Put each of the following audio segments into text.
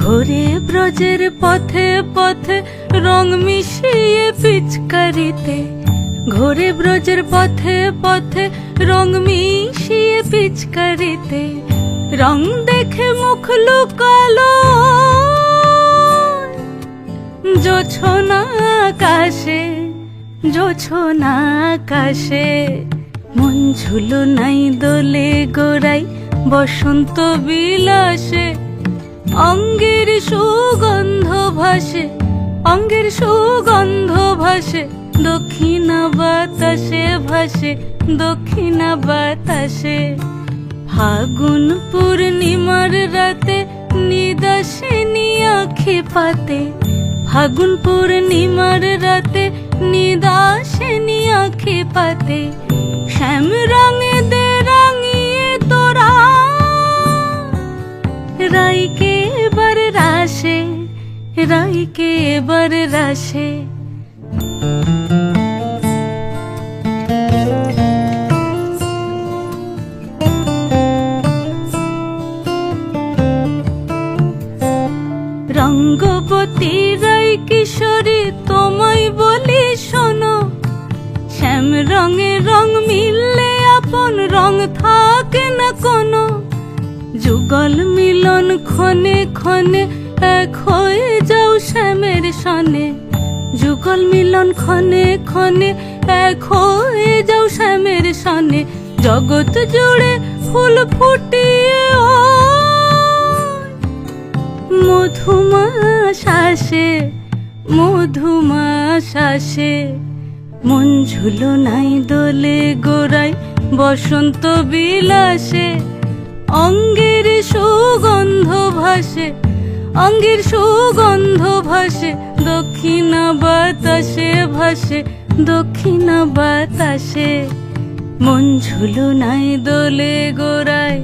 ঘোরে ব্রজের পথে পথে রং মিশিয়ে পিচকারিতে, ঘোরে ব্রজের পথে পথে রং মিশিয়ে পিচকারিতে, রং দেখে মুখ লুকালো জোছনা আকাশে, জোছনা আকাশে। মন ঝুলো নাই দোলে গোড়াই বসন্ত বিলাসে, অঙ্গের সুগন্ধ ভাসে, অঙ্গের সুগন্ধ ভাসে, দক্ষিণা বাতাসে ভাসে, দক্ষিণা বাতাসে। ফাগুন পূর্ণিমার রাতে নিদাসিনী আঁখি পাতে, ফাগুন পূর্ণিমার রাতে নিদাসিনী আঁখি পাতে, শ্যাম রঙে দে রাঙিয়ে তোরা রাইকে এবার রাশে, রাইকে এবার রাশে। রঙ্গবতী রাই কিশোরী তোমায় বলি শোনো, শ্যাম রঙে রং মিললে আপন রং থাকে না কোনো, যুগল মিলন ক্ষণে ক্ষণে এক হয়ে যাও শ্যামের সনে, যুগল মিলন ক্ষণে ক্ষণে এক হয়ে যাও শ্যামের সনে। জগৎ জুড়ে ফুল ফুটিয়ে ও মধুমাস আসে, মধুমাস আসে। মন ঝুলো নাই দোলে গোড়াই বসন্ত বিলাসে, অঙ্গের সুগন্ধ ভাসে, অঙ্গের সুগন্ধ ভাসে, দক্ষিণা বাতাসে ভাসে, দক্ষিণা বাতাসে। মন ঝুলো নাই দোলে গোড়াই,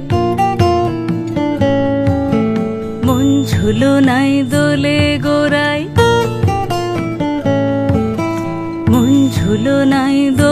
মন ঝুলো নাই দোলে গোড়াই, মন ঝুলো নাই দোলে